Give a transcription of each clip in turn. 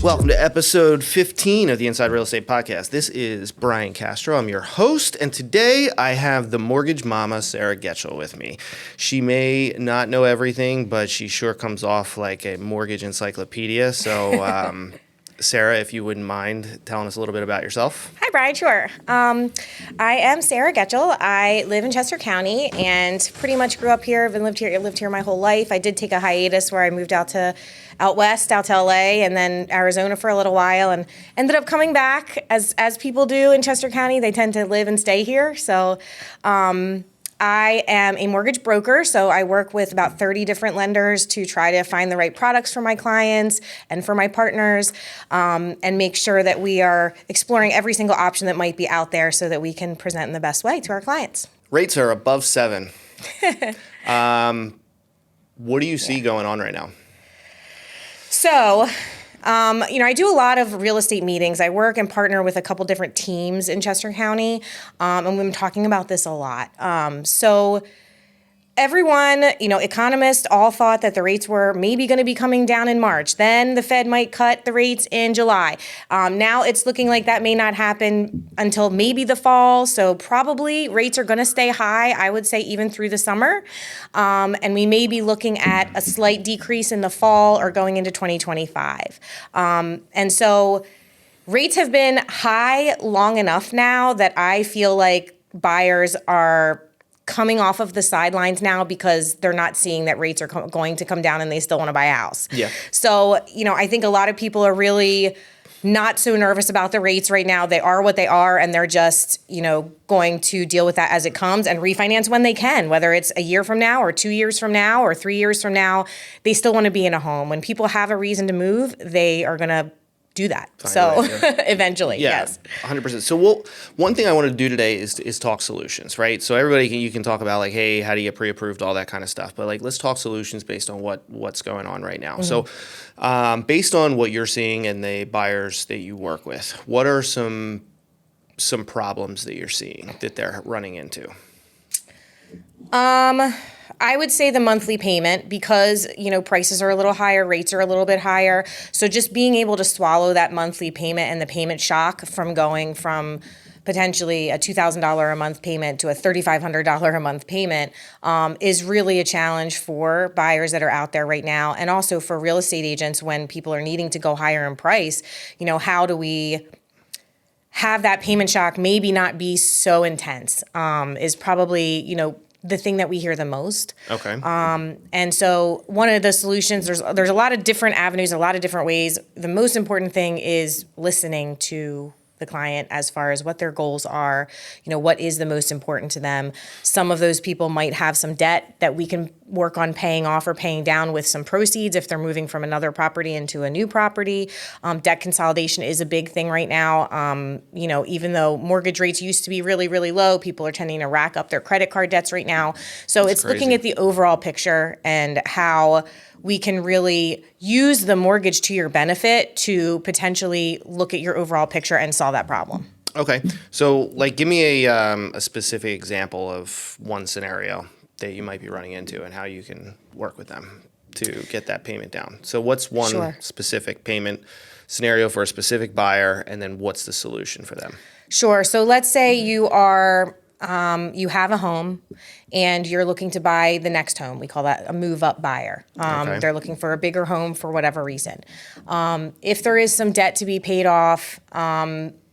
Welcome to episode 15 of the Inside Real Estate Podcast. This is Brian Castro. I'm your host, and today I have the mortgage mama, Sarah Getchell, with me. She may not know everything, but she sure comes off like a mortgage encyclopedia. So, Sarah, if you wouldn't mind telling us a little bit about yourself. Hi, Brian. Sure. I am Sarah Getchell. I live in Chester County and pretty much grew up here. I've lived here my whole life. I did take a hiatus where I moved out west, out to LA, and then Arizona for a little while, and ended up coming back as people do in Chester County. They tend to live and stay here. So I am a mortgage broker, so I work with about 30 different lenders to try to find the right products for my clients and for my partners, and make sure that we are exploring every single option that might be out there so that we can present in the best way to our clients. Rates are above 7. What do you see going on right now? So, I do a lot of real estate meetings. I work and partner with a couple different teams in Chester County, and we've been talking about this a lot. So everyone, economists all thought that the rates were maybe going to be coming down in March. Then the Fed might cut the rates in July. Now it's looking like that may not happen until maybe the fall. So probably rates are going to stay high, I would say, even through the summer. And we may be looking at a slight decrease in the fall or going into 2025. And so rates have been high long enough now that I feel like buyers are coming off of the sidelines now because they're not seeing that rates are going to come down and they still want to buy a house. Yeah. So, I think a lot of people are really not so nervous about the rates right now. They are what they are, and they're just, going to deal with that as it comes and refinance when they can, whether it's a year from now or 2 years from now or 3 years from now. They still want to be in a home. When people have a reason to move, they are going to do that. Finally, Eventually, yeah, yes. 100%. So one thing I want to do today is talk solutions, right? So you can talk about like, hey, how do you get pre-approved, all that kind of stuff. But like, let's talk solutions based on what's going on right now. Mm-hmm. So based on what you're seeing and the buyers that you work with, what are some problems that you're seeing that they're running into? I would say the monthly payment because, prices are a little higher, rates are a little bit higher. So just being able to swallow that monthly payment and the payment shock from going from potentially a $2,000 a month payment to a $3,500 a month payment is really a challenge for buyers that are out there right now. And also for real estate agents when people are needing to go higher in price, how do we have that payment shock maybe not be so intense is probably, the thing that we hear the most. Okay. And so one of the solutions, there's a lot of different avenues, a lot of different ways. The most important thing is listening to the client as far as what their goals are, what is the most important to them. Some of those people might have some debt that we can work on paying off or paying down with some proceeds if they're moving from another property into a new property. Debt consolidation is a big thing right now. Even though mortgage rates used to be really, really low, people are tending to rack up their credit card debts right now. So it's crazy. Looking at the overall picture and how we can really use the mortgage to your benefit to potentially look at your overall picture and solve that problem. Okay. So give me a specific example of one scenario that you might be running into and how you can work with them to get that payment down. So what's one specific payment scenario for a specific buyer, and then what's the solution for them? Sure. So let's say you have a home and you're looking to buy the next home. We call that a move-up buyer. Okay. They're looking for a bigger home for whatever reason. If there is some debt to be paid off,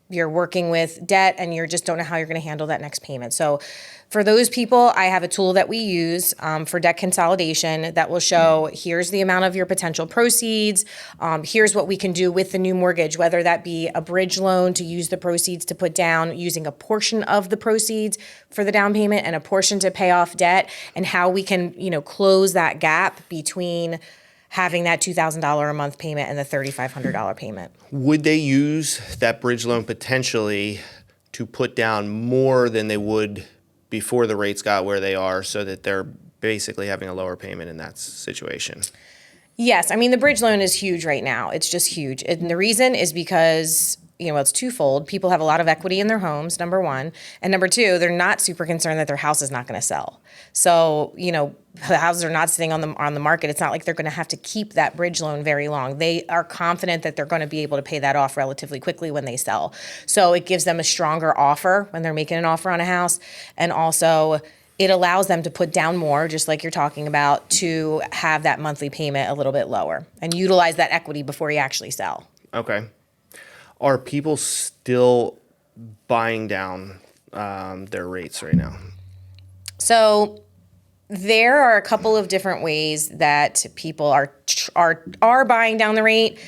you're working with debt and you just don't know how you're going to handle that next payment. So for those people, I have a tool that we use for debt consolidation that will show here's the amount of your potential proceeds. Here's what we can do with the new mortgage, whether that be a bridge loan to use the proceeds to put down, using a portion of the proceeds for the down payment and a portion to pay off debt, and how we can, close that gap between having that $2,000 a month payment and the $3,500 payment. Would they use that bridge loan potentially to put down more than they would before the rates got where they are, so that they're basically having a lower payment in that situation? Yes. I mean, the bridge loan is huge right now. It's just huge. And the reason is because it's twofold. People have a lot of equity in their homes, number one. And number two, they're not super concerned that their house is not going to sell. So, the houses are not sitting on the market. It's not like they're going to have to keep that bridge loan very long. They are confident that they're going to be able to pay that off relatively quickly when they sell. So it gives them a stronger offer when they're making an offer on a house. And also, it allows them to put down more, just like you're talking about, to have that monthly payment a little bit lower and utilize that equity before you actually sell. Okay. Are people still buying down their rates right now? So there are a couple of different ways that people are buying down the rate.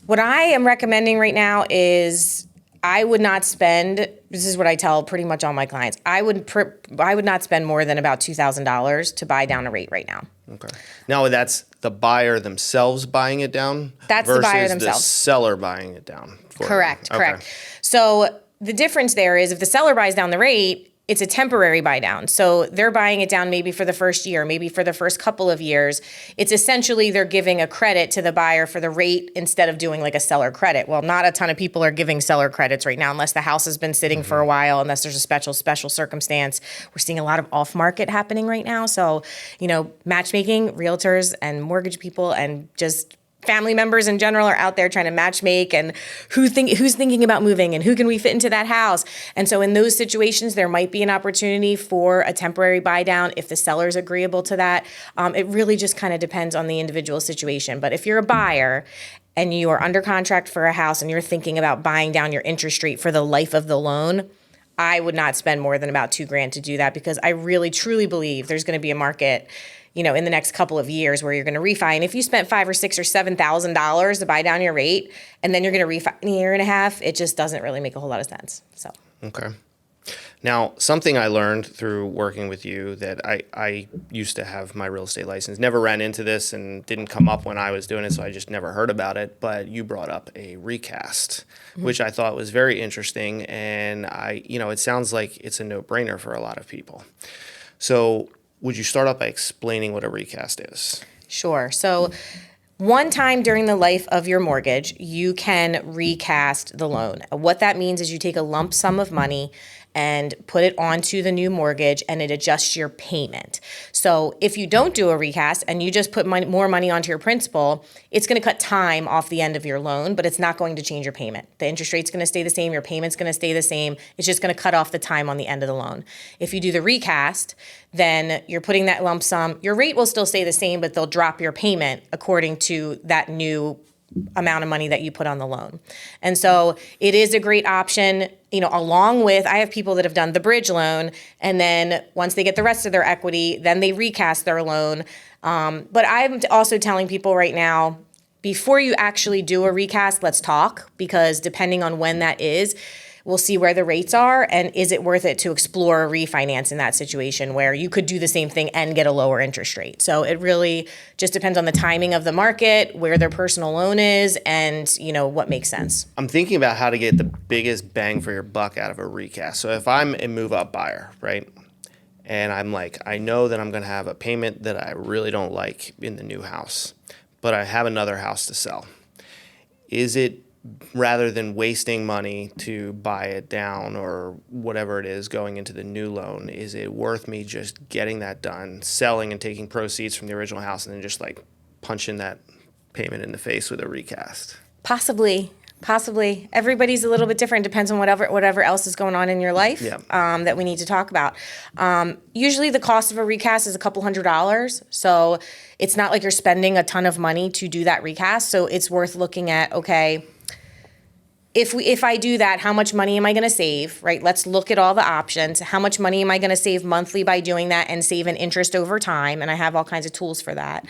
What I am recommending right now is I would not spend. This is what I tell pretty much all my clients. I would not spend more than about $2,000 to buy down a rate right now. Okay. Now that's the buyer themselves buying it down. That's the buyer themselves. Versus the seller buying it down. Correct. So the difference there is if the seller buys down the rate, it's a temporary buy down. So they're buying it down maybe for the first year, maybe for the first couple of years. It's essentially they're giving a credit to the buyer for the rate instead of doing like a seller credit. Well, not a ton of people are giving seller credits right now unless the house has been sitting for a while, unless there's a special circumstance. We're seeing a lot of off market happening right now. So, matchmaking, realtors and mortgage people and just family members in general are out there trying to matchmake and who's thinking about moving and who can we fit into that house. And so in those situations, there might be an opportunity for a temporary buy down if the seller's agreeable to that. It really just kind of depends on the individual situation. But if you're a buyer and you are under contract for a house and you're thinking about buying down your interest rate for the life of the loan, I would not spend more than about $2,000 to do that because I really truly believe there's going to be a market in the next couple of years where you're going to refi. And if you spent $5,000 or $6,000 or $7,000 to buy down your rate and then you're going to refi in a year and a half, it just doesn't really make a whole lot of sense. So. Okay. Now, something I learned through working with you that I used to have my real estate license, never ran into this and didn't come up when I was doing it, so I just never heard about it. But you brought up a recast, which I thought was very interesting. And it sounds like it's a no-brainer for a lot of people. So would you start off by explaining what a recast is? Sure. So one time during the life of your mortgage, you can recast the loan. What that means is you take a lump sum of money and put it onto the new mortgage and it adjusts your payment. So if you don't do a recast and you just put more money onto your principal, it's going to cut time off the end of your loan, but it's not going to change your payment. The interest rate's going to stay the same, your payment's going to stay the same. It's just going to cut off the time on the end of the loan. If you do the recast, then you're putting that lump sum, your rate will still stay the same, but they'll drop your payment according to that new amount of money that you put on the loan. And so it is a great option, along with, I have people that have done the bridge loan, and then once they get the rest of their equity, then they recast their loan. But I'm also telling people right now, before you actually do a recast, let's talk, because depending on when that is, we'll see where the rates are and is it worth it to explore a refinance in that situation where you could do the same thing and get a lower interest rate. So it really just depends on the timing of the market, where their personal loan is, and what makes sense. I'm thinking about how to get the biggest bang for your buck out of a recast. So if I'm a move-up buyer, right, and I'm like, I know that I'm going to have a payment that I really don't like in the new house, but I have another house to sell. Is it, rather than wasting money to buy it down or whatever it is going into the new loan, is it worth me just getting that done, selling and taking proceeds from the original house and then just like punching that payment in the face with a recast? Possibly. Everybody's a little bit different. Depends on whatever else is going on in your life that we need to talk about. Usually the cost of a recast is a couple $100. So it's not like you're spending a ton of money to do that recast. So it's worth looking at, okay, if I do that, how much money am I going to save, right? Let's look at all the options. How much money am I going to save monthly by doing that and save an interest over time? And I have all kinds of tools for that.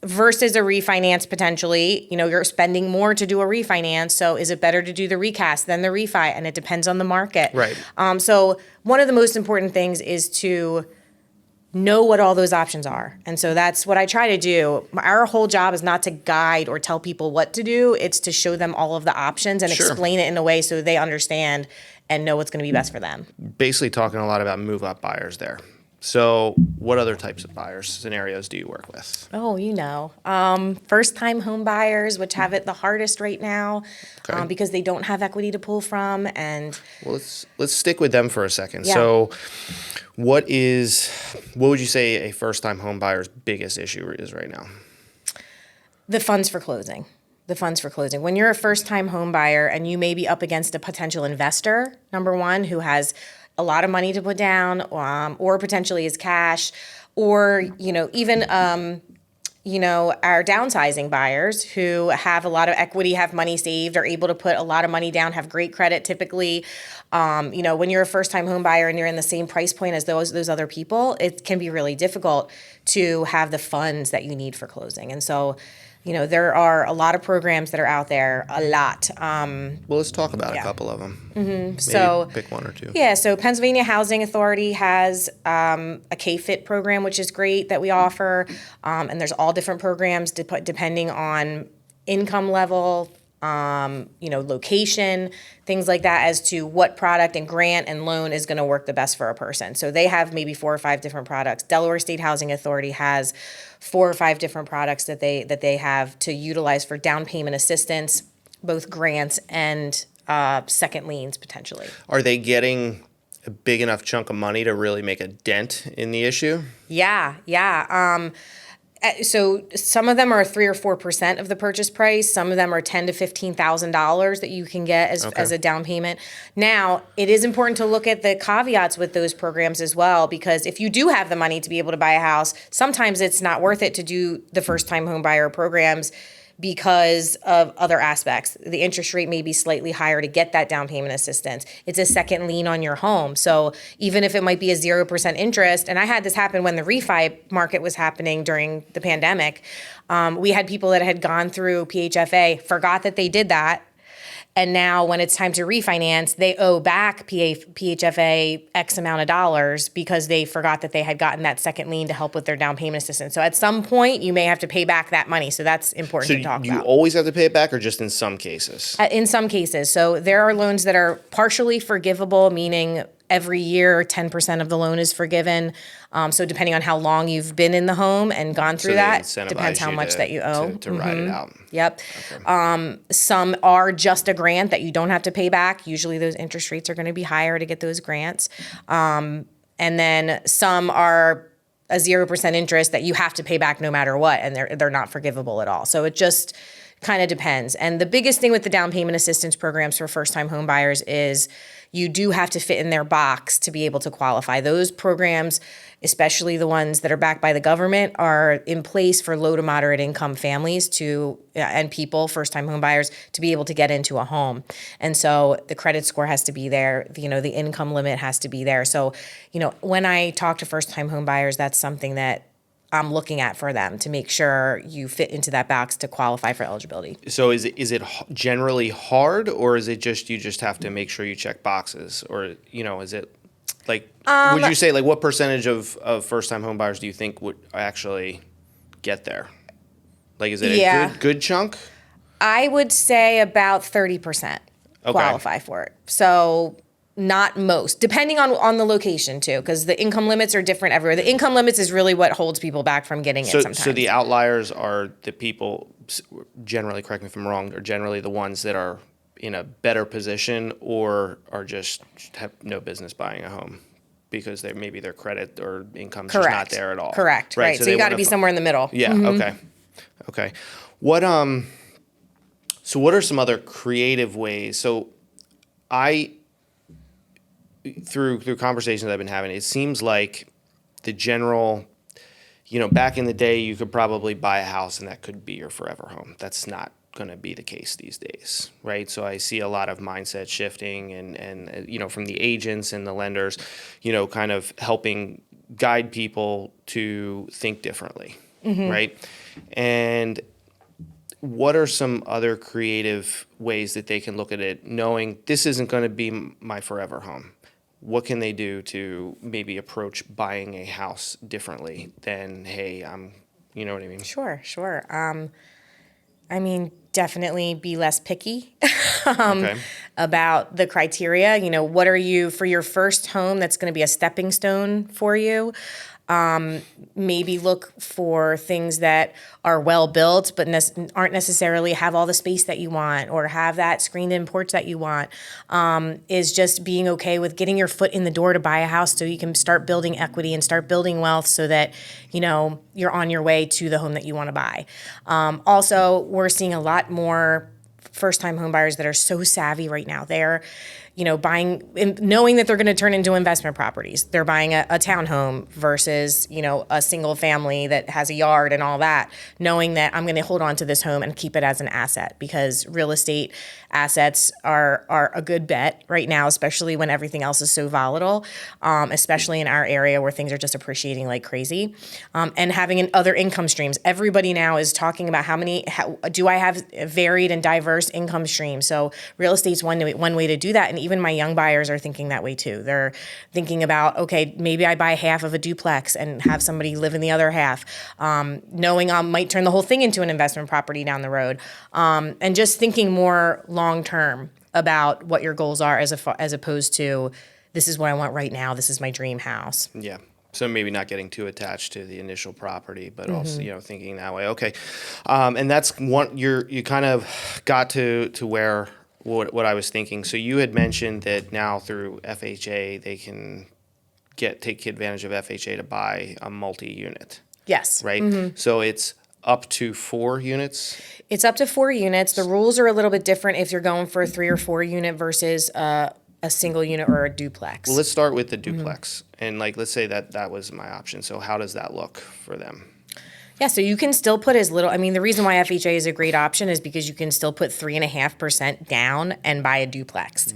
Versus a refinance potentially, you're spending more to do a refinance. So is it better to do the recast than the refi? And it depends on the market. Right. So one of the most important things is to know what all those options are. And so that's what I try to do. Our whole job is not to guide or tell people what to do. It's to show them all of the options and explain it in a way so they understand and know what's going to be best for them. Basically talking a lot about move-up buyers there. So what other types of buyers scenarios do you work with? Oh, first-time home buyers, which have it the hardest right now, Okay. because they don't have equity to pull from, and Well, let's stick with them for a second. Yeah. So what would you say a first-time home buyer's biggest issue is right now? the funds for closing. The funds for closing. When you're a first-time home buyer and you may be up against a potential investor, number one, who has a lot of money to put down, or potentially is cash, or even our downsizing buyers who have a lot of equity, have money saved, are able to put a lot of money down, have great credit typically. When you're a first-time home buyer and you're in the same price point as those other people, it can be really difficult to have the funds that you need for closing. And so, there are a lot of programs that are out there, a lot. Well, let's talk about a Yeah. couple of them. Maybe So, pick one or two. yeah, so Pennsylvania Housing Authority has a K-FIT program, which is great that we offer. And there's all different programs depending on income level, location, things like that, as to what product and grant and loan is going to work the best for a person. So they have maybe 4 or 5 different products. Delaware State Housing Authority has 4 or 5 different products that they have to utilize for down payment assistance, both grants and second liens potentially. Are they getting a big enough chunk of money to really make a dent in the issue? Yeah. So some of them are 3 or 4% of the purchase price. Some of them are $10,000 to $15,000 that you can get as a down payment. Now, it is important to look at the caveats with those programs as well, because if you do have the money to be able to buy a house, sometimes it's not worth it to do the first-time home buyer programs because of other aspects. The interest rate may be slightly higher to get that down payment assistance. It's a second lien on your home. So even if it might be a 0% interest, and I had this happen when the refi market was happening during the pandemic, we had people that had gone through PHFA, forgot that they did that, and now when it's time to refinance, they owe back PHFA X amount of dollars because they forgot that they had gotten that second lien to help with their down payment assistance. So at some point, you may have to pay back that money. So that's important So to talk do you about. always have to pay it back or just in some cases? In some cases. So there are loans that are partially forgivable, meaning every year 10% of the loan is forgiven. So depending on how long you've been in the home and gone through they that, incentivize depends how you much that you owe. to ride it out. Yep. Some are just a grant that you don't have to pay back. Usually those interest rates are going to be higher to get those grants. And then some are a 0% interest that you have to pay back no matter what, and they're not forgivable at all. So it just kind of depends. And the biggest thing with the down payment assistance programs for first-time home buyers is you do have to fit in their box to be able to qualify. Those programs, especially the ones that are backed by the government, are in place for low to moderate income families and people, first-time home buyers, to be able to get into a home. And so the credit score has to be there. The income limit has to be there. So, when I talk to first-time home buyers, that's something that I'm looking at for them to make sure you fit into that box to qualify for eligibility. So is it generally hard, or is it just you just have to make sure you check boxes, or is it like would you say like what percentage of first time home buyers do you think would actually get there? Like is it a good chunk? I would say about 30% qualify for it. So not most, depending on the location too, because the income limits are different everywhere. The income limits is really what holds people back from getting it sometimes. So the outliers are the people, generally, correct me if I'm wrong, are generally the ones that are in a better position or are just have no business buying a home because maybe their credit or income's just not there at all. Correct. Right. So you got to be somewhere in the middle. Yeah. Okay. What So what are some other creative ways? So through conversations I've been having, it seems like the general, back in the day, you could probably buy a house and that could be your forever home. That's not going to be the case these days, right? So I see a lot of mindset shifting and from the agents and the lenders, kind of helping guide people to think differently, right? And what are some other creative ways that they can look at it, knowing this isn't going to be my forever home? What can they do to maybe approach buying a house differently than, hey, you know what I mean? Sure. I mean, definitely be less picky Okay. about the criteria. You know, what are you for your first home that's going to be a stepping stone for you? Maybe look for things that are well built but aren't necessarily have all the space that you want or have that screened-in porch that you want. Is just being okay with getting your foot in the door to buy a house so you can start building equity and start building wealth so that, you know, you're on your way to the home that you want to buy. Also, we're seeing a lot more first-time home buyers that are so savvy right now. They're, you know, buying, knowing that they're going to turn into investment properties. They're buying a townhome versus, you know, a single family that has a yard and all that, knowing that I'm going to hold on to this home and keep it as an asset because real estate assets are a good bet right now, especially when everything else is so volatile, especially in our area where things are just appreciating like crazy. And having other income streams. Everybody now is talking about how do I have varied and diverse income streams. So real estate's one way to do that. And even my young buyers are thinking that way too. They're thinking about, okay, maybe I buy half of a duplex and have somebody live in the other half, knowing I might turn the whole thing into an investment property down the road, and just thinking more long term about what your goals are as opposed to this is what I want right now. This is my dream house. Yeah. So maybe not getting too attached to the initial property, but also, you know, thinking that way. Okay. And that's one, you kind of got to where what I was thinking. So you had mentioned that now through FHA, they can take advantage of FHA to buy a multi-unit, Yes. right? So it's up to 4 units. It's up to 4 units. The rules are a little bit different if you're going for a 3 or 4 unit versus a single unit or a duplex. Well, let's start with the duplex. And like, let's say that was my option. So how does that look for them? Yeah, so you can still put as little. I mean, the reason why FHA is a great option is because you can still put 3.5% down and buy a duplex.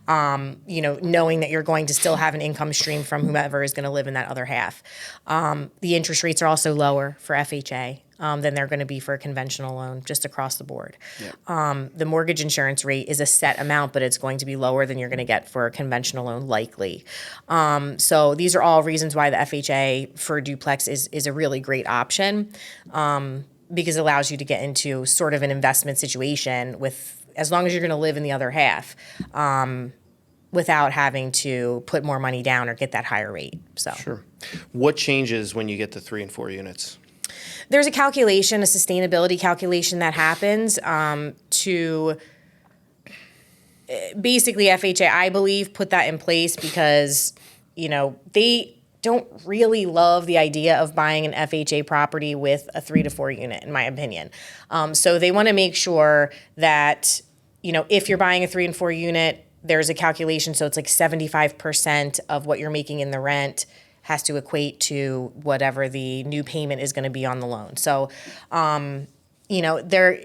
You know, knowing that you're going to still have an income stream from whomever is going to live in that other half. The interest rates are also lower for FHA than they're going to be for a conventional loan, just across the board. Yeah. The mortgage insurance rate is a set amount, but it's going to be lower than you're going to get for a conventional loan, likely. So these are all reasons why the FHA for duplex is a really great option, because it allows you to get into sort of an investment situation with, as long as you're going to live in the other half, without having to put more money down or get that higher rate. So Sure. What changes when you get to 3 and 4 units? there's a calculation, a sustainability calculation that happens to basically FHA, I believe, put that in place because, you know, they don't really love the idea of buying an FHA property with a 3 to 4 unit, in my opinion. So they want to make sure that, you know, if you're buying a 3 and 4 unit, there's a calculation. So it's like 75% of what you're making in the rent has to equate to whatever the new payment is going to be on the loan. So, you know,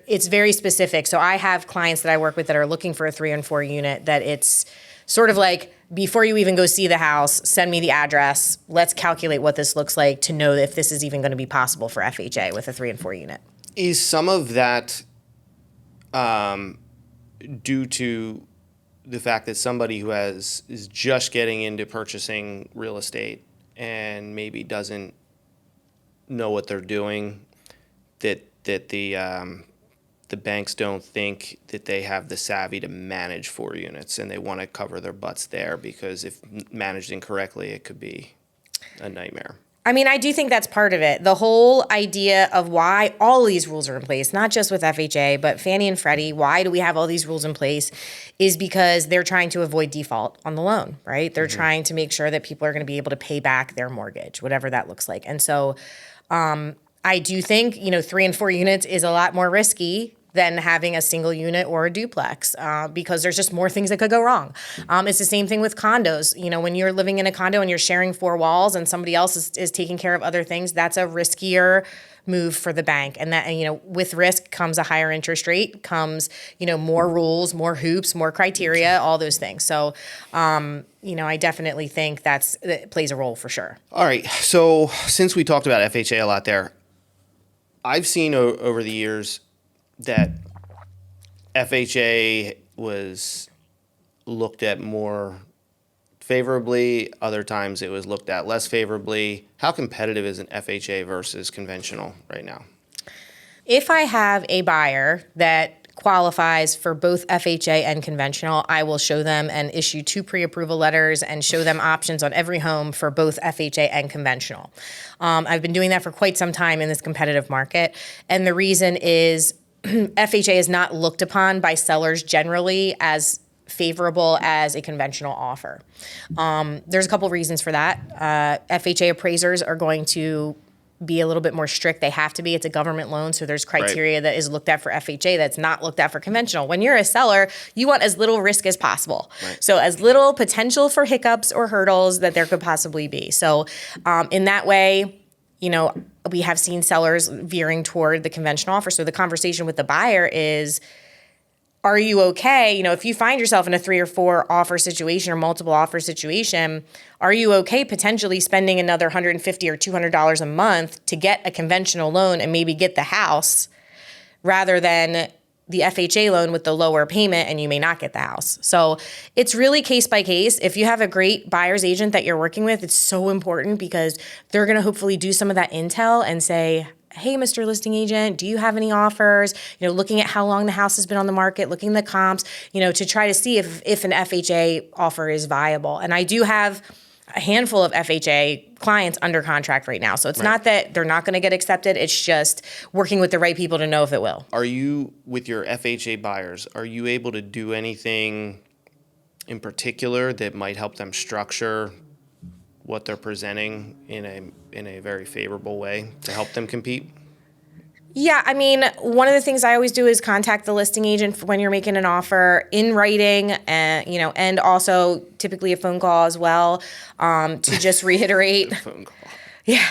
it's very specific. So I have clients that I work with that are looking for a 3 and 4 unit that it's sort of like, before you even go see the house, send me the address. Let's calculate what this looks like to know if this is even going to be possible for FHA with a 3 and 4 unit. Is some of that due to the fact that somebody who is just getting into purchasing real estate and maybe doesn't know what they're doing, that the banks don't think that they have the savvy to manage 4 units, and they want to cover their butts there because if managed incorrectly, it could be a nightmare? I mean, I do think that's part of it. The whole idea of why all these rules are in place, not just with FHA, but Fannie and Freddie, why do we have all these rules in place, is because they're trying to avoid default on the loan, right? They're trying to make sure that people are going to be able to pay back their mortgage, whatever that looks like. And so I do think, you know, 3 and 4 units is a lot more risky than having a single unit or a duplex because there's just more things that could go wrong. It's the same thing with condos. You know, when you're living in a condo and you're sharing 4 walls and somebody else is taking care of other things, that's a riskier move for the bank. And that, you know, with risk comes a higher interest rate, comes, you know, more rules, more hoops, more criteria, all those things. So, you know, I definitely think it plays a role for sure. All right. So since we talked about FHA a lot there, I've seen over the years that FHA was looked at more favorably. Other times it was looked at less favorably. How competitive is an FHA versus conventional right now? If I have a buyer that qualifies for both FHA and conventional, I will show them and issue 2 pre-approval letters and show them options on every home for both FHA and conventional. I've been doing that for quite some time in this competitive market. And the reason is FHA is not looked upon by sellers generally as favorable as a conventional offer. There's a couple reasons for that. FHA appraisers are going to be a little bit more strict. They have to be. It's a government loan, so there's criteria that is looked at for FHA that's not looked at for conventional. When you're a seller, you want as little risk as possible. Right. So as little potential for hiccups or hurdles that there could possibly be. So in that way, we have seen sellers veering toward the conventional offer. So the conversation with the buyer is, are you okay? If you find yourself in a 3 or 4 offer situation or multiple offer situation, are you okay potentially spending another $150 or $200 a month to get a conventional loan and maybe get the house rather than the FHA loan with the lower payment and you may not get the house? So it's really case by case. If you have a great buyer's agent that you're working with, it's so important because they're going to hopefully do some of that intel and say, hey, Mr. Listing Agent, do you have any offers? Looking at how long the house has been on the market, looking at the comps, to try to see if an FHA offer is viable. And I do have a handful of FHA clients under contract right now. So it's not that they're not going to get accepted. It's just working with the right people to know if it will. Are you, with your FHA buyers, are you able to do anything in particular that might help them structure what they're presenting in a very favorable way to help them compete? Yeah, one of the things I always do is contact the listing agent when you're making an offer in writing, and also typically a phone call as well, to just reiterate. Phone call. Yeah.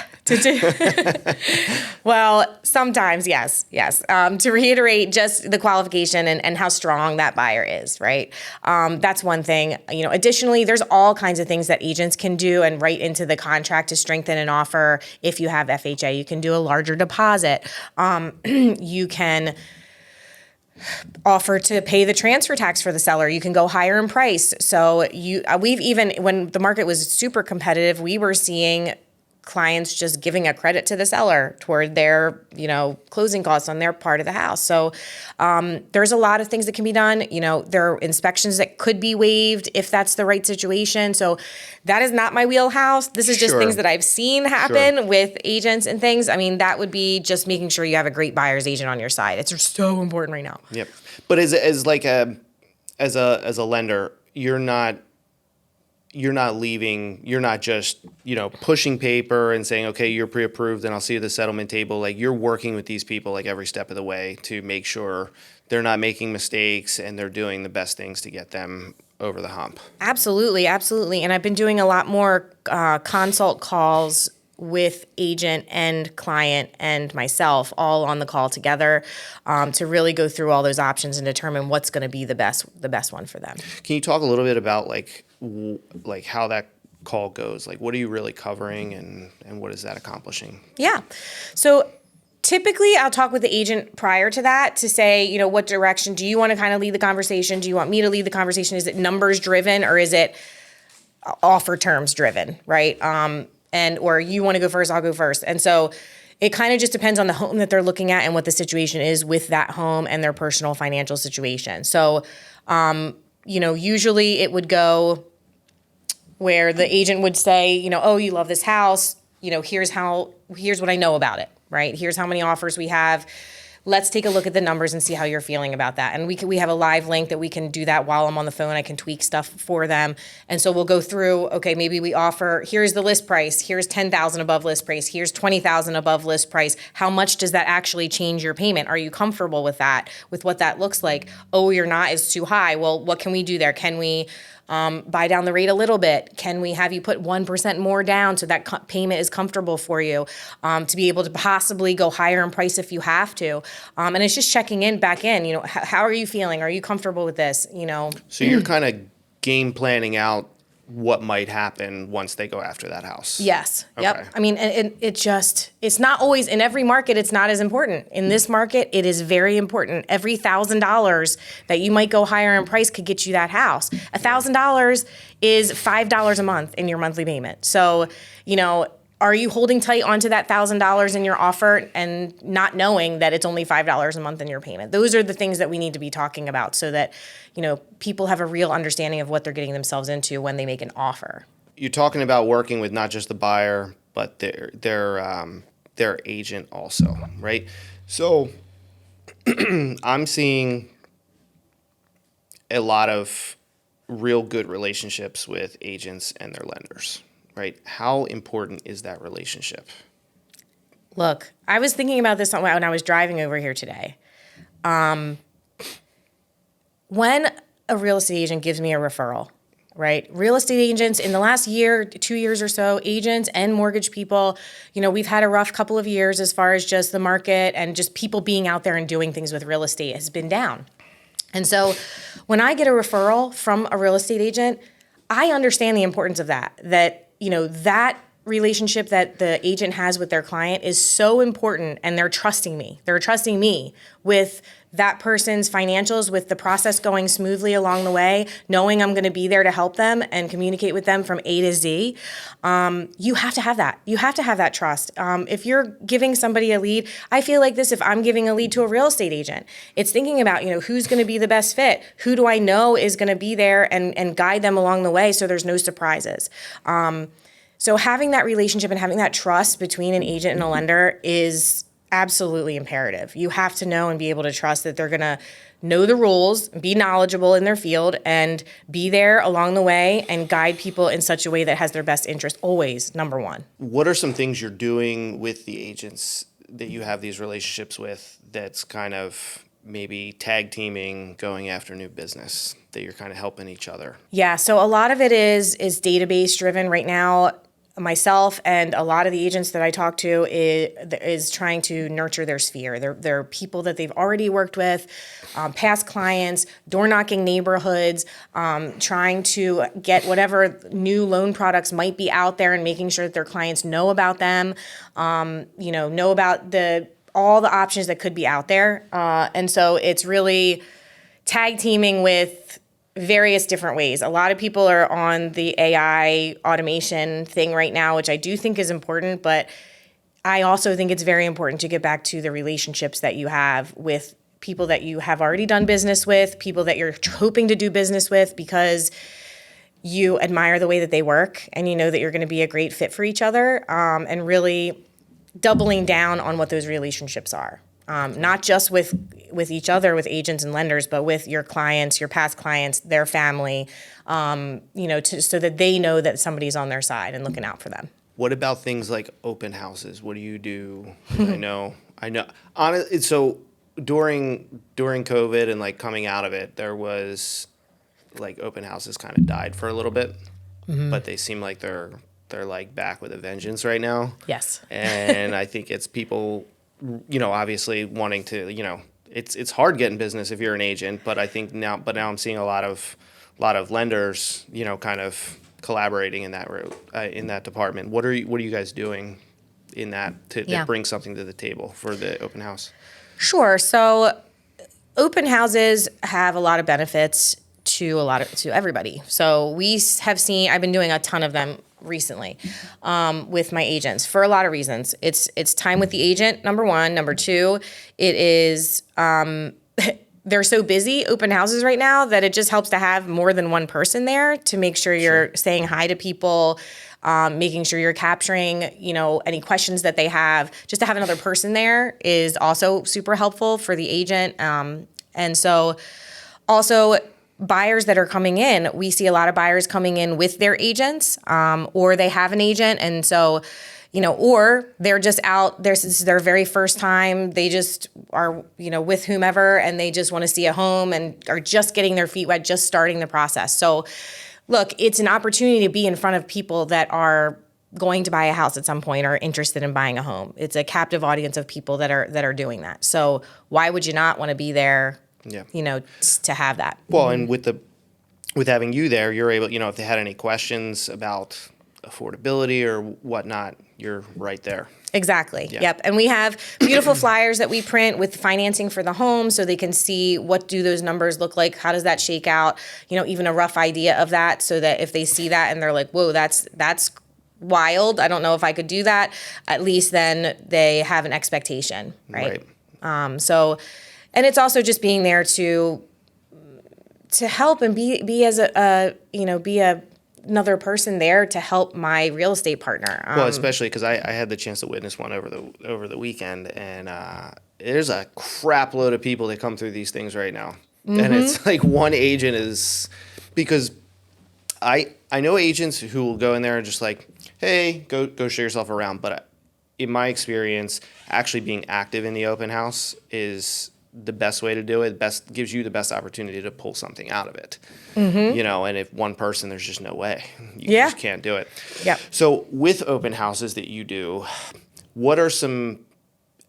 Well, sometimes, yes. To reiterate just the qualification and how strong that buyer is, right? That's one thing. Additionally, there's all kinds of things that agents can do and write into the contract to strengthen an offer. If you have FHA, you can do a larger deposit. You can offer to pay the transfer tax for the seller. You can go higher in price. So we've even, when the market was super competitive, we were seeing clients just giving a credit to the seller toward their, closing costs on their part of the house. So there's a lot of things that can be done. There are inspections that could be waived if that's the right situation. So that is not my wheelhouse. This is just things that I've seen happen with agents and things. That would be just making sure you have a great buyer's agent on your side. It's so important right now. Yep. But as a lender, you're not just, pushing paper and saying, okay, you're pre-approved and I'll see you at the settlement table. Like, you're working with these people every step of the way to make sure they're not making mistakes and they're doing the best things to get them over the hump. Absolutely. And I've been doing a lot more consult calls with agent and client and myself all on the call together, to really go through all those options and determine what's going to be the best one for them. Can you talk a little bit about how that call goes? What are you really covering and what is that accomplishing? Yeah. So typically I'll talk with the agent prior to that to say, what direction do you want to kind of lead the conversation? Do you want me to lead the conversation? Is it numbers driven or is it offer terms driven, right? Or you want to go first, I'll go first. And so it kind of just depends on the home that they're looking at and what the situation is with that home and their personal financial situation. So, usually it would go where the agent would say, oh, you love this house. Here's what I know about it, right? Here's how many offers we have. Let's take a look at the numbers and see how you're feeling about that. And we have a live link that we can do that while I'm on the phone. I can tweak stuff for them. And so we'll go through, okay, maybe we offer, here's the list price, here's $10,000 above list price, here's $20,000 above list price. How much does that actually change your payment? Are you comfortable with that, with what that looks like? Oh, you're not, it's too high. Well, what can we do there? Can we buy down the rate a little bit? Can we have you put 1% more down so that payment is comfortable for you, to be able to possibly go higher in price if you have to? And it's just checking back in, how are you feeling? Are you comfortable with this? So you're kind of game planning out what might happen once they go after that house. Yes. Okay. Yep. It's not always, in every market, it's not as important. In this market, it is very important. Every $1,000 that you might go higher in price could get you that house. $1,000 is $5 a month in your monthly payment. So, are you holding tight onto that $1,000 in your offer and not knowing that it's only $5 a month in your payment? Those are the things that we need to be talking about so that, people have a real understanding of what they're getting themselves into when they make an offer. You're talking about working with not just the buyer, but their agent also, right? So I'm seeing a lot of real good relationships with agents and their lenders, right? How important is that relationship? Look, I was thinking about this when I was driving over here today. When a real estate agent gives me a referral, right? Real estate agents in the last year, 2 years or so, agents and mortgage people, we've had a rough couple of years as far as just the market and just people being out there and doing things with real estate has been down. And so when I get a referral from a real estate agent, I understand the importance of that relationship that the agent has with their client is so important, and they're trusting me. They're trusting me with that person's financials, with the process going smoothly along the way, knowing I'm going to be there to help them and communicate with them from A to Z. You have to have that. You have to have that trust. If you're giving somebody a lead, I feel like this, if I'm giving a lead to a real estate agent, it's thinking about, who's going to be the best fit? Who do I know is going to be there and guide them along the way so there's no surprises? So having that relationship and having that trust between an agent and a lender is absolutely imperative. You have to know and be able to trust that they're going to know the rules, be knowledgeable in their field, and be there along the way and guide people in such a way that has their best interest always, number one. What are some things you're doing with the agents that you have these relationships with that's kind of maybe tag teaming, going after new business, that you're kind of helping each other? Yeah, so a lot of it is database driven right now. Myself and a lot of the agents that I talk to is trying to nurture their sphere. They're people that they've already worked with, past clients, door knocking neighborhoods, trying to get whatever new loan products might be out there and making sure that their clients know about them, know about all the options that could be out there. And so it's really tag teaming with various different ways. A lot of people are on the AI automation thing right now, which I do think is important, but I also think it's very important to get back to the relationships that you have with people that you have already done business with, people that you're hoping to do business with because you admire the way that they work and you know that you're going to be a great fit for each other, and really doubling down on what those relationships are. Not just with each other, with agents and lenders, but with your clients, your past clients, their family, so that they know that somebody's on their side and looking out for them. What about things like open houses? What do you do? I know. Honestly, so during COVID and like coming out of it, there was like open houses kind of died for a little bit, but they seem like they're like back with a vengeance right now. Yes. And I think it's people, obviously wanting to, it's hard getting business if you're an agent, but I think now I'm seeing a lot of lenders, kind of collaborating in that department. What are you guys doing in that to bring something to the table for the open house? Sure. So open houses have a lot of benefits to everybody. So I've been doing a ton of them recently with my agents for a lot of reasons. It's time with the agent, number one. Number two, it is they're so busy, open houses right now, that it just helps to have more than one person there to make sure you're saying hi to people, making sure you're capturing, any questions that they have. Just to have another person there is also super helpful for the agent. And so also buyers that are coming in, we see a lot of buyers coming in with their agents, or they have an agent. And so, or they're just out, this is their very first time. They just are, with whomever, and they just want to see a home and are just getting their feet wet, just starting the process. So look, it's an opportunity to be in front of people that are going to buy a house at some point or interested in buying a home. It's a captive audience of people that are doing that. So why would you not want to be there? Yeah. To have that. Well, and with having you there, you're able, if they had any questions about affordability or whatnot, you're right there. Exactly. Yeah. Yep. And we have beautiful flyers that we print with financing for the home so they can see what do those numbers look like, how does that shake out, even a rough idea of that, so that if they see that and they're like, whoa, that's wild. I don't know if I could do that. At least then they have an expectation, right? So, and it's also just being there to help and be as another person there to help my real estate partner. Well, especially because I had the chance to witness one over the weekend, and there's a crap load of people that come through these things right now, and it's like one agent is because I know agents who will go in there and just like, hey, go show yourself around, but in my experience, actually being active in the open house is the best way to do it. Gives you the best opportunity to pull something out of it. And if one person, there's just no way. You just can't do it. Yep. So with open houses that you do, what are some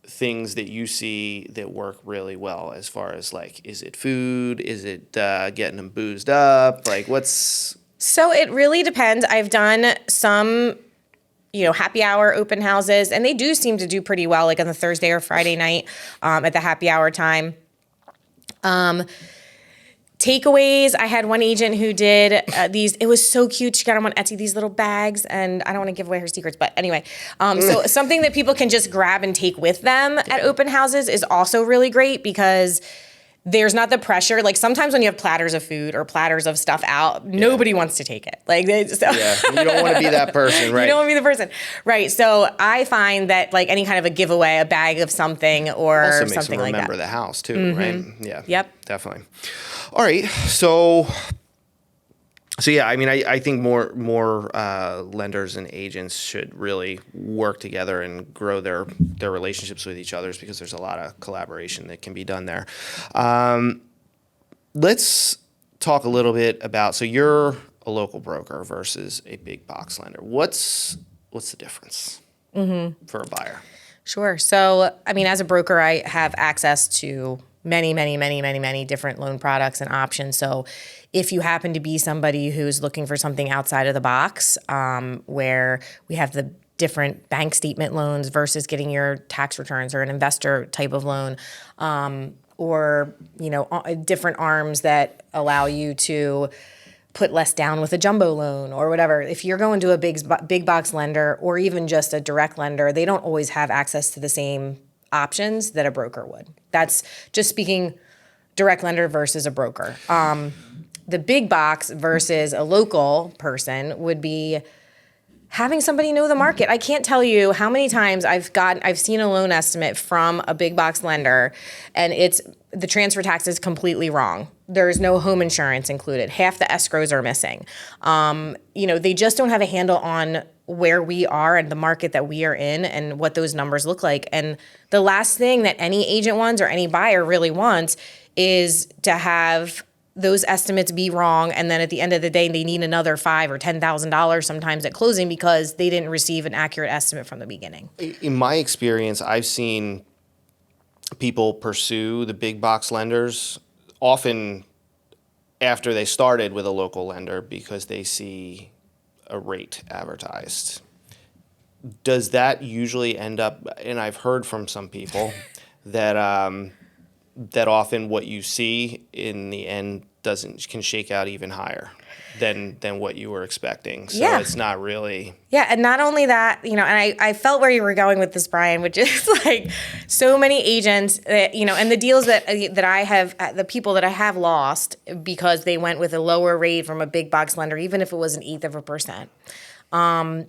things that you see that work really well as far as like, is it food? Is it getting them boozed up? Like So it really depends. I've done some happy hour open houses, and they do seem to do pretty well, like on the Thursday or Friday night at the happy hour time. Takeaways, I had one agent who did these. It was so cute. She got them on Etsy, these little bags, and I don't want to give away her secrets, but anyway. So something that people can just grab and take with them at open houses is also really great because there's not the pressure. Like sometimes when you have platters of food or platters of stuff out, nobody wants to take it. Like you don't want to be that person, right? You don't want to be the person, right? So I find that like any kind of a giveaway, a bag of something or also makes something them like that. remember the house too, right? Yeah. Yep. Definitely. All right. So yeah, I mean, I think more lenders and agents should really work together and grow their relationships with each other because there's a lot of collaboration that can be done there. Let's talk a little bit about, so you're a local broker versus a big box lender. What's the difference for a buyer? Sure. So, I mean, as a broker, I have access to many different loan products and options. So if you happen to be somebody who's looking for something outside of the box, where we have the different bank statement loans versus getting your tax returns or an investor type of loan, or, different arms that allow you to put less down with a jumbo loan or whatever. If you're going to a big box lender or even just a direct lender, they don't always have access to the same options that a broker would. That's just speaking direct lender versus a broker. The big box versus a local person would be having somebody know the market. I can't tell you how many times I've seen a loan estimate from a big box lender and the transfer tax is completely wrong. There's no home insurance included. Half the escrows are missing. They just don't have a handle on where we are and the market that we are in and what those numbers look like. And the last thing that any agent wants or any buyer really wants is to have those estimates be wrong, and then at the end of the day, they need another $5,000 or $10,000 sometimes at closing because they didn't receive an accurate estimate from the beginning. In my experience, I've seen people pursue the big box lenders often after they started with a local lender because they see a rate advertised. Does that usually end up, and I've heard from some people that often what you see in the end can shake out even higher than what you were expecting. So it's not really. Yeah, and not only that, and I felt where you were going with this, Brian, which is like so many agents that, and the deals that I have, the people that I have lost because they went with a lower rate from a big box lender, even if it was 0.1%.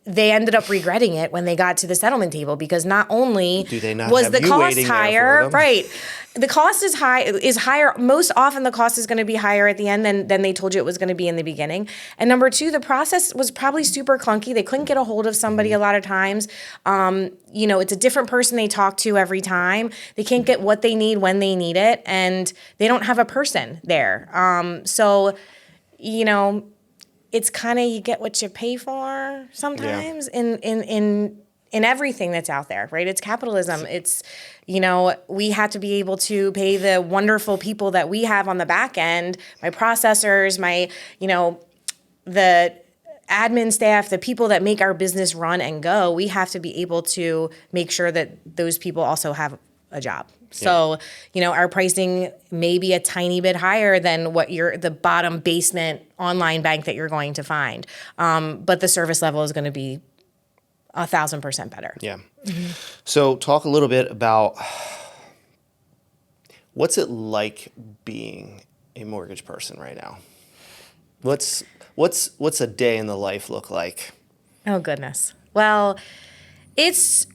They ended up regretting it when they got to the settlement table because not only was the cost higher, right? The cost is higher. Most often the cost is going to be higher at the end than they told you it was going to be in the beginning. And number two, the process was probably super clunky. They couldn't get a hold of somebody a lot of times. It's a different person they talk to every time. They can't get what they need when they need it, and they don't have a person there. It's kind of you get what you pay for sometimes in everything that's out there, right? It's capitalism. It's, we have to be able to pay the wonderful people that we have on the back end, my processors, the admin staff, the people that make our business run and go. We have to be able to make sure that those people also have a job. So, our pricing may be a tiny bit higher than what the bottom basement online bank that you're going to find. But the service level is going to be 1,000% better. Yeah. So talk a little bit about what's it like being a mortgage person right now? What's a day in the life look like? Oh, goodness. Well, it's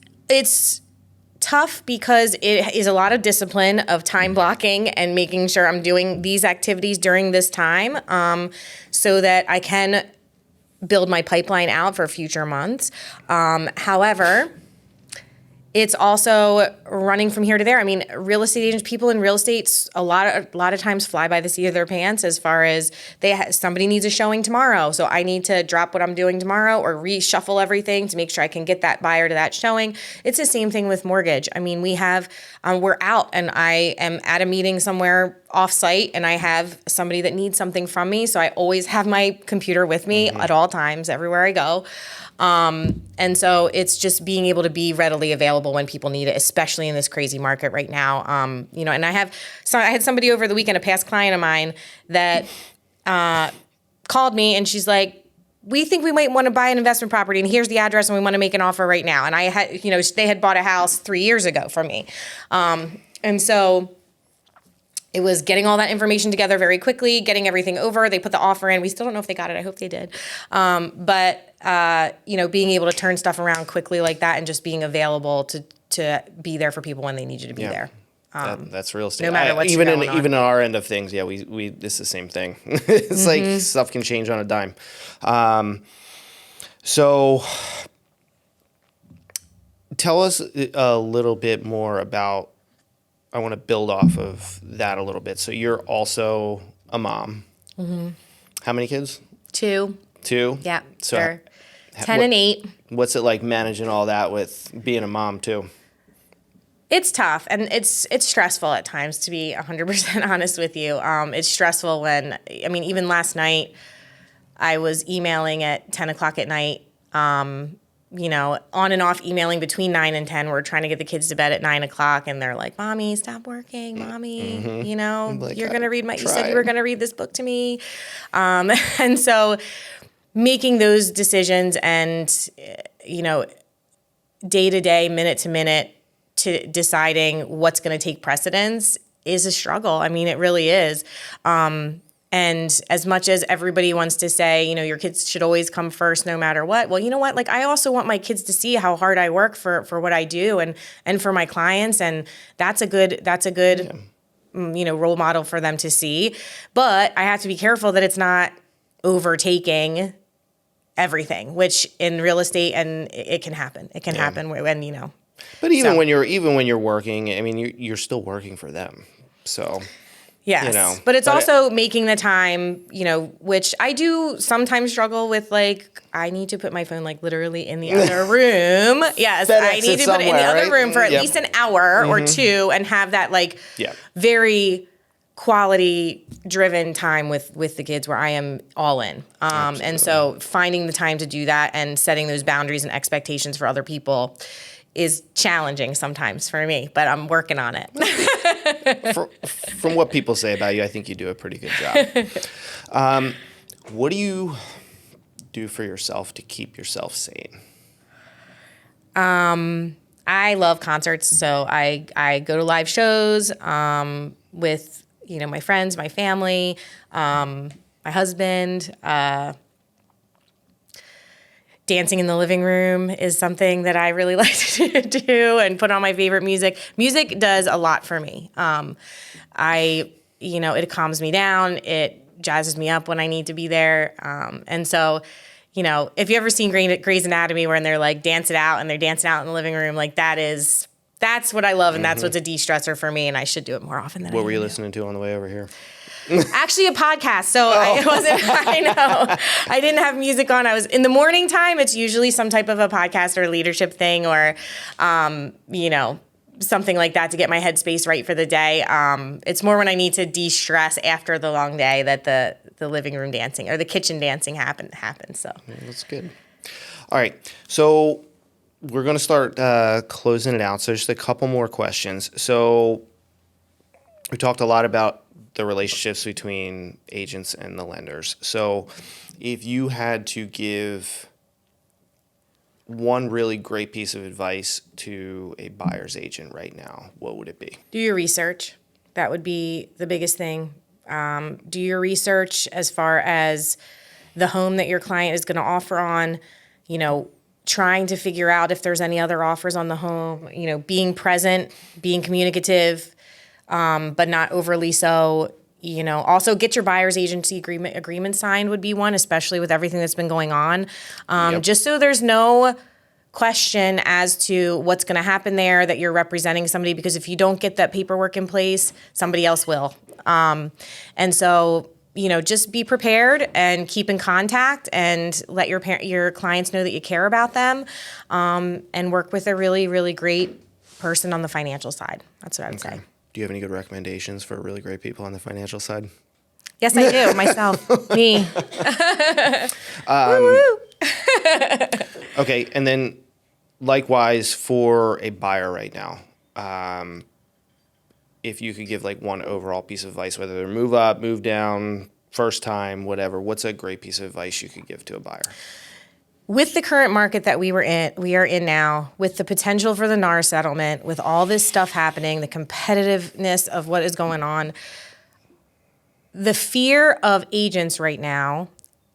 tough because it is a lot of discipline of time blocking and making sure I'm doing these activities during this time, so that I can build my pipeline out for future months. However, it's also running from here to there. I mean, real estate agents, people in real estate, a lot of times fly by the seat of their pants as far as somebody needs a showing tomorrow, so I need to drop what I'm doing tomorrow or reshuffle everything to make sure I can get that buyer to that showing. It's the same thing with mortgage. I mean, we're out and I am at a meeting somewhere off-site and I have somebody that needs something from me, so I always have my computer with me at all times, everywhere I go. And so it's just being able to be readily available when people need it, especially in this crazy market right now. And I had somebody over the weekend, a past client of mine that called me and she's like, we think we might want to buy an investment property and here's the address and we want to make an offer right now. And I had, they had bought a house 3 years ago from me. And so it was getting all that information together very quickly, getting everything over. They put the offer in. We still don't know if they got it. I hope they did. But being able to turn stuff around quickly like that and just being available to be there for people when they need you to be there. That's real estate. No matter what's even going on. even on our end of things, we this is the same thing. It's like stuff can change on a dime. So tell us a little bit more about. I want to build off of that a little bit. So you're also a mom. Mm-hmm. How many kids? 2. 2? Yeah, so sure. 10 and 8. What's it like managing all that with being a mom too? It's tough and it's stressful at times, to be 100% honest with you. It's stressful when, even last night I was emailing at 10 o'clock at night, on and off emailing between 9 and 10. We're trying to get the kids to bed at 9 o'clock and they're like, Mommy, stop working. Mommy, Like, you're going to read you said you were going to read this book to me. And so making those decisions and, day to day, minute to minute, to deciding what's going to take precedence is a struggle. I mean, it really is. And as much as everybody wants to say, your kids should always come first no matter what. Well, you know what? Like, I also want my kids to see how hard I work for what I do and for my clients. And that's a good role model for them to see. But I have to be careful that it's not overtaking everything, which in real estate, and it can happen. It can happen when. But even when you're working, you're still working for them. So yes, but it's also making the time, which I do sometimes struggle with. Like, I need to put my phone literally in the other room. Yes, I need to put it in the other room for at least an hour or two and have that very quality driven time with the kids where I am all in. And so finding the time to do that and setting those boundaries and expectations for other people is challenging sometimes for me, but I'm working on it. From what people say about you, I think you do a pretty good job. What do you do for yourself to keep yourself sane? I love concerts, so I go to live shows with my friends, my family, my husband. Dancing in the living room is something that I really like to do and put on my favorite music. Music does a lot for me. It calms me down. It jazzes me up when I need to be there. And so, if you ever seen Grey's Anatomy where they're dance it out and they're dancing out in the living room, that's what I love. And that's what's a de-stressor for me. And I should do it more often than What were you listening to on the way over here? Actually, a podcast. So I know. I didn't have music on. I was in the morning time. It's usually some type of a podcast or leadership thing or, something like that to get my headspace right for the day. It's more when I need to de-stress after the long day that the living room dancing or the kitchen dancing happens. So That's good. All right. So we're going to start closing it out. So just a couple more questions. So we talked a lot about the relationships between agents and the lenders. So if you had to give one really great piece of advice to a buyer's agent right now, what would it be? Do your research. That would be the biggest thing. Do your research as far as the home that your client is going to offer on, trying to figure out if there's any other offers on the home, being present, being communicative, but not overly so. Also get your buyer's agency agreement signed would be one, especially with everything that's been going on. Just so there's no question as to what's going to happen there, that you're representing somebody, because if you don't get that paperwork in place, somebody else will. And so, just be prepared and keep in contact and let your clients know that you care about them, and work with a really, really great person on the financial side. That's what I would say. Do you have any good recommendations for really great people on the financial side? Yes, I do. Myself. Me. Okay, and then likewise for a buyer right now, if you could give like one overall piece of advice, whether they're move up, move down, first time, whatever, what's a great piece of advice you could give to a buyer? With the current market that we are in now, with the potential for the NAR settlement, with all this stuff happening, the competitiveness of what is going on, the fear of agents right now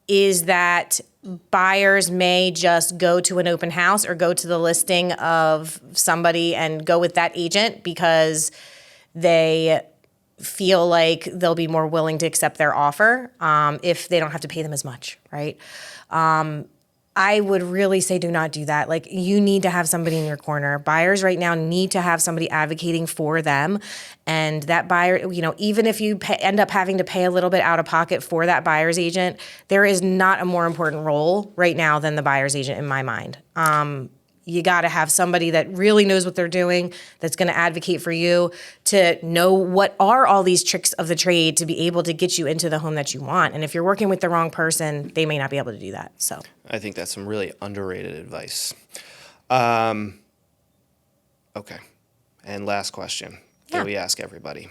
is that buyers may just go to an open house or go to the listing of somebody and go with that agent because they feel like they'll be more willing to accept their offer if they don't have to pay them as much, right? I would really say do not do that. Like, you need to have somebody in your corner. Buyers right now need to have somebody advocating for them. And that buyer, even if you end up having to pay a little bit out of pocket for that buyer's agent, there is not a more important role right now than the buyer's agent in my mind. You got to have somebody that really knows what they're doing, that's going to advocate for you, to know what are all these tricks of the trade to be able to get you into the home that you want. And if you're working with the wrong person, they may not be able to do that. So I think that's some really underrated advice. Okay. And last question that we ask everybody.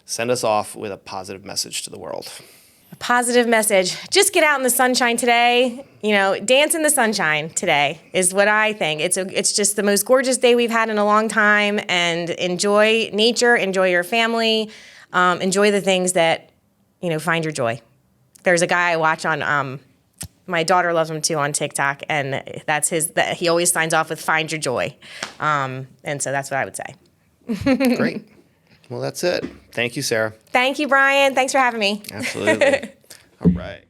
Send us off with a positive message to the world. A positive message. Just get out in the sunshine today. Dance in the sunshine today is what I think. It's just the most gorgeous day we've had in a long time, and enjoy nature, enjoy your family, enjoy the things that, find your joy. There's a guy I watch on, my daughter loves him too, on TikTok, and he always signs off with "find your joy," and so that's what I would say. Great. Well, that's it. Thank you, Sarah. Thank you, Brian. Thanks for having me. Absolutely. All right.